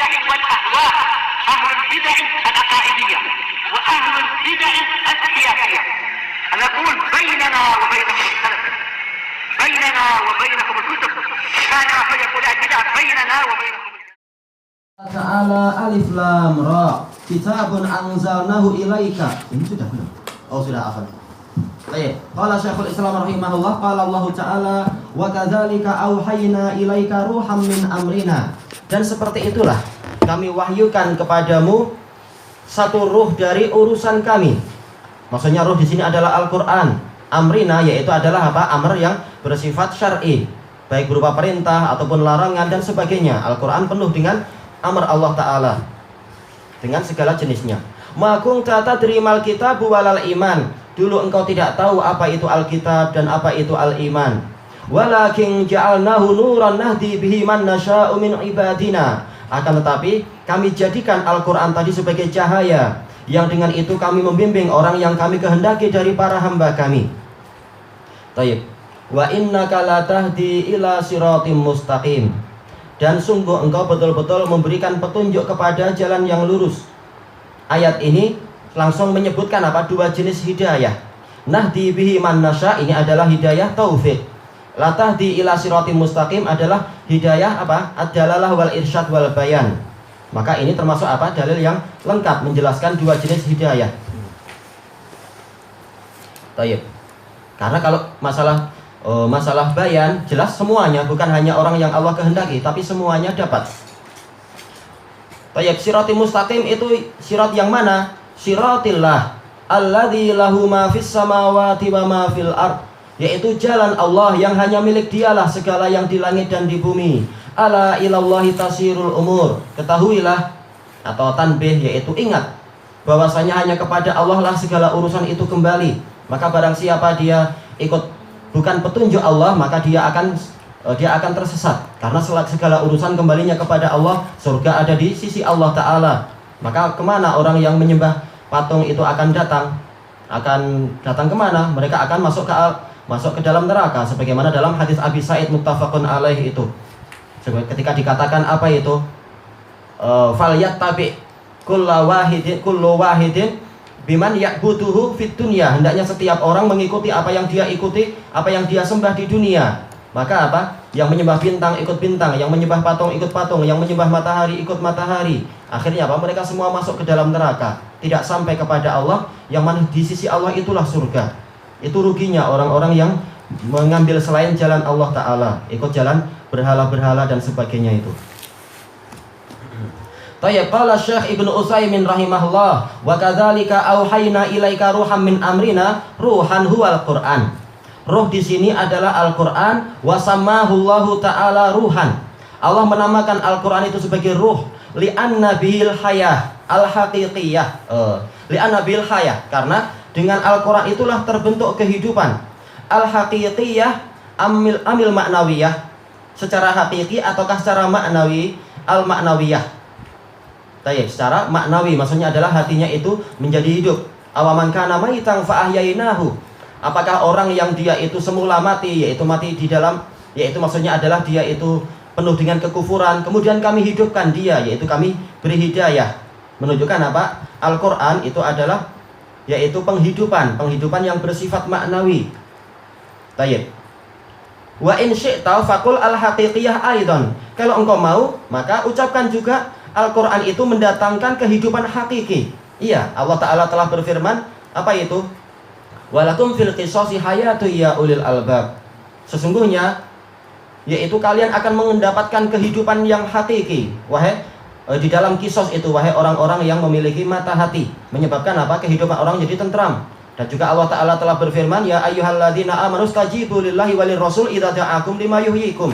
البدع والأهواء، أهل البدع العقائدية وأهل البدع السياسية. نقول بيننا وبينكم السلف، بيننا وبينكم الكتب، كان فيقول البدع بيننا وبينكم. Ta'ala alif lam ra kitabun anzalnahu ilaika. Ini sudah belum? Oh sudah hafal. Baik. Qala Syekhul Islam rahimahullah qala Allah Ta'ala wa kadzalika auhayna ilaika ruham min amrina. Dan seperti itulah kami wahyukan kepadamu satu ruh dari urusan kami. Maksudnya ruh di sini adalah Al-Qur'an. Amrina yaitu adalah apa? Amr yang bersifat syar'i, baik berupa perintah ataupun larangan dan sebagainya. Al-Qur'an penuh dengan amr Allah Ta'ala dengan segala jenisnya. Ma kunta tadrimal kitab walal iman. Dulu engkau tidak tahu apa itu Alkitab dan apa itu al-iman. Walakin ja'alnahu nuran nahdi bihi man nasya'u min ibadina. Akan tetapi kami jadikan Al-Quran tadi sebagai cahaya, yang dengan itu kami membimbing orang yang kami kehendaki dari para hamba kami. Taib. Wa innaka la tahdi ila siratim mustaqim. Dan sungguh engkau betul-betul memberikan petunjuk kepada jalan yang lurus. Ayat ini langsung menyebutkan apa? Dua jenis hidayah. Nahdi bihi man nasya, ini adalah hidayah taufik. La tahdi ila siratim mustaqim adalah hidayah apa? Ad-dalalah wal irsyad wal bayan. Maka ini termasuk apa? Dalil yang lengkap menjelaskan dua jenis hidayah. Taib. Karena kalau masalah bayan jelas semuanya, bukan hanya orang yang Allah kehendaki, tapi semuanya dapat. Tayyib, siratim mustaqim itu sirat yang mana? Siratillah alladzi lahu ma fis samawati wa ma fil ard, yaitu jalan Allah yang hanya milik Dialah segala yang di langit dan di bumi. Ala ilallahi tasirul umur. Ketahuilah atau tanbih, yaitu ingat bahwasanya hanya kepada Allah lah segala urusan itu kembali. Maka barang siapa dia ikut bukan petunjuk Allah, maka dia akan tersesat. Karena segala urusan kembalinya kepada Allah. Surga ada di sisi Allah Ta'ala. Maka kemana orang yang menyembah patung itu akan datang? Akan datang kemana? Mereka akan masuk ke dalam neraka. Sebagaimana dalam hadis Abi Sa'id muttafaqun alaih itu, ketika dikatakan apa itu? Falyattabi kullu wahidin biman ya'buduhu fit dunya. Hendaknya setiap orang mengikuti apa yang dia ikuti, apa yang dia sembah di dunia. Maka apa? Yang menyembah bintang ikut bintang, yang menyembah patung ikut patung, yang menyembah matahari ikut matahari. Akhirnya apa? Mereka semua masuk ke dalam neraka, tidak sampai kepada Allah, yang mana di sisi Allah itulah surga. Itu ruginya orang-orang yang mengambil selain jalan Allah Ta'ala, ikut jalan berhala-berhala dan sebagainya itu. Tayyib, qala Syekh Ibnu Utsaimin rahimahullah, wa kadzalika auhayna ilaika ruham min amrina, ruhan huwal Qur'an. Ruh di sini adalah Al-Qur'an, wa sammahullahu ta'ala ruhan. Allah menamakan Al-Qur'an itu sebagai ruh, li'anna bihil hayah al-haqiqiyah. Li'anna bihil hayah, karena dengan Al-Qur'an itulah terbentuk kehidupan. Al-haqiqiyah amil ma'nawiyah, secara hakiki ataukah secara maknawi? Al-ma'nawiyah. Tayyib, secara maknawi maksudnya adalah hatinya itu menjadi hidup. Awaman kana maitan fa ahyainahu. Apakah orang yang dia itu semula mati, yaitu mati di dalam, yaitu maksudnya adalah dia itu penuh dengan kekufuran, kemudian kami hidupkan dia, yaitu kami beri hidayah. Menunjukkan apa? Al-Qur'an itu adalah yaitu penghidupan yang bersifat maknawi. Tayyib. Wa in syi'ta faqul al-haqiqiyah aidan. Kalau engkau mau, maka ucapkan juga Al-Qur'an itu mendatangkan kehidupan hakiki. Iya, Allah Ta'ala telah berfirman, apa itu? Walakum fil qisasi hayatu ya ulil albab. Sesungguhnya yaitu kalian akan mendapatkan kehidupan yang hakiki. Di dalam kisos itu, wahai orang-orang yang memiliki mata hati. Menyebabkan apa? Kehidupan orang jadi tentram. Dan juga Allah Ta'ala telah berfirman, ya ayyuhalladzina amanu stajibu lillahi walir rasul idza ja'akum lima yuhyikum.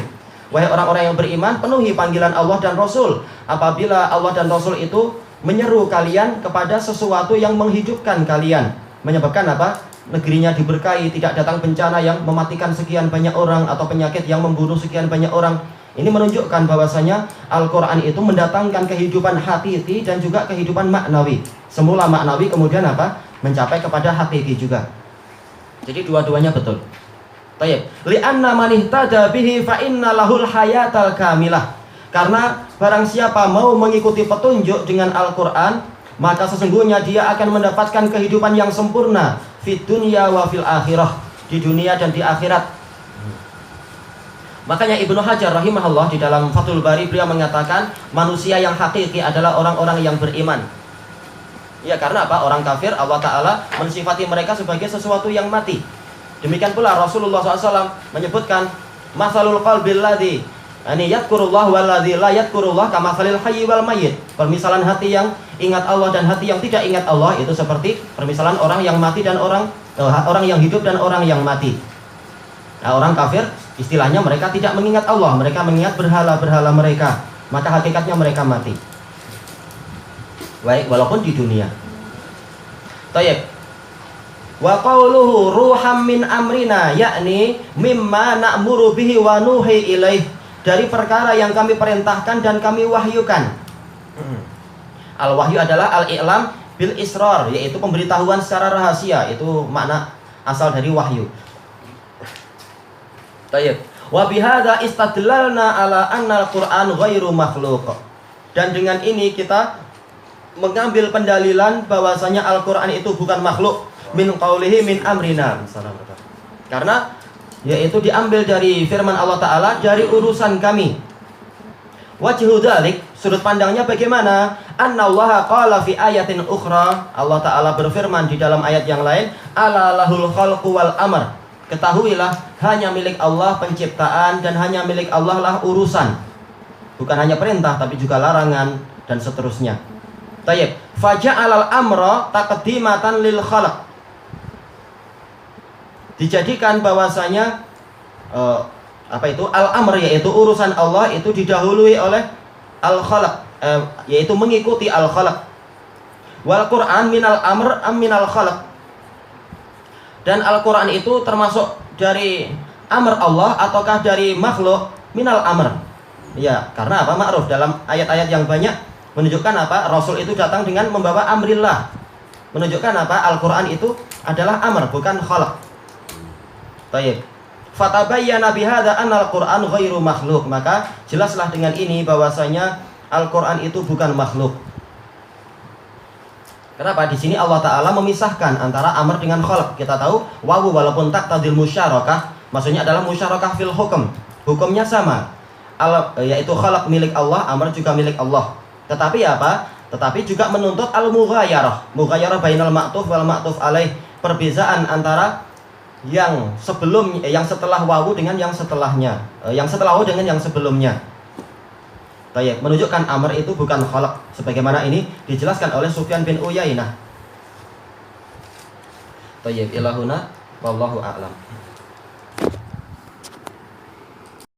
Wahai orang-orang yang beriman, penuhi panggilan Allah dan Rasul apabila Allah dan Rasul itu menyeru kalian kepada sesuatu yang menghidupkan kalian. Menyebabkan apa? Negerinya diberkahi, tidak datang bencana yang mematikan sekian banyak orang atau penyakit yang membunuh sekian banyak orang. Ini menunjukkan bahwasanya Al-Quran itu mendatangkan kehidupan hakiki dan juga kehidupan maknawi. Semula maknawi, kemudian apa? Mencapai kepada hakiki juga. Jadi dua-duanya betul. Tayyib. Li'anna man ihtada bihi fa inna lahul hayatal kamilah. Karena barang siapa mau mengikuti petunjuk dengan Al-Quran, maka sesungguhnya dia akan mendapatkan kehidupan yang sempurna fid dunya wa fil akhirah, di dunia dan di akhirat. Makanya Ibnu Hajar rahimahullah di dalam Fathul Bari beliau mengatakan manusia yang hakiki adalah orang-orang yang beriman. Ya, karena apa? Orang kafir Allah Ta'ala mensifati mereka sebagai sesuatu yang mati. Demikian pula Rasulullah SAW menyebutkan masalul qalbil ladzi yadhkurullah walladzi la yadhkurullah kamatsalil hayyi wal mayyit. Permisalan hati yang ingat Allah dan hati yang tidak ingat Allah itu seperti permisalan orang yang mati dan orang yang hidup dan orang yang mati. Nah, orang kafir istilahnya mereka tidak mengingat Allah, mereka mengingat berhala-berhala mereka, maka hakikatnya mereka mati. Baik, walaupun di dunia. Tayyib. Wa qauluhu ruham min amrina, yakni mimma na'muru bihi wa nuhi ilaih, dari perkara yang kami perintahkan dan kami wahyukan. Al-wahyu adalah al-i'lam bil israr, yaitu pemberitahuan secara rahasia, itu makna asal dari wahyu. Tayyib. Wa bihadza istadlalna ala anna al-Qur'an ghairu makhluq. Dan dengan ini kita mengambil pendalilan bahwasanya Al-Qur'an itu bukan makhluk, min qaulihi min amrina. Karena yaitu diambil dari firman Allah Ta'ala, dari urusan kami. Wajhu dzalik, sudut pandangnya bagaimana? Annallaha qala fi ayatin ukhra, Allah Ta'ala berfirman di dalam ayat yang lain, ala lahul khalqu wal amr. Ketahuilah hanya milik Allah penciptaan dan hanya milik Allah lah urusan. Bukan hanya perintah tapi juga larangan dan seterusnya. Tayyib. Faja'alal amra taqdimatan lil khalq. Dijadikan bahwasanya al-amr, yaitu urusan Allah itu didahului oleh al-khalq, yaitu mengikuti al-khalq. Wal Qur'an minal amr am minal khalq. Dan Al-Qur'an itu termasuk dari amr Allah ataukah dari makhluk? Minal amr. Ya, karena apa? Ma'ruf dalam ayat-ayat yang banyak menunjukkan apa? Rasul itu datang dengan membawa amrillah. Menunjukkan apa? Al-Qur'an itu adalah amr, bukan khalq. Baik. Fatabayyana bihadza anna al-Qur'an ghairu makhluk. Maka jelaslah dengan ini bahwasanya Al-Qur'an itu bukan makhluk. Kenapa? Di sini Allah Ta'ala memisahkan antara amr dengan khalq. Kita tahu wawu walaupun taqtadil musyarakah, maksudnya adalah musyarakah fil hukum. Hukumnya sama. Yaitu khalq milik Allah, amr juga milik Allah. Tetapi apa? Tetapi juga menuntut al-mughayarah. Mughayarah bainal ma'tuf wal ma'tuf alaih. Perbezaan antara yang sebelum, yang setelah wawu dengan yang setelahnya, yang setelah wawu dengan yang sebelumnya. Baik, menunjukkan amr itu bukan khalq, sebagaimana ini dijelaskan oleh Sufyan bin Uyainah. Baik, ilahuna wallahu a'lam.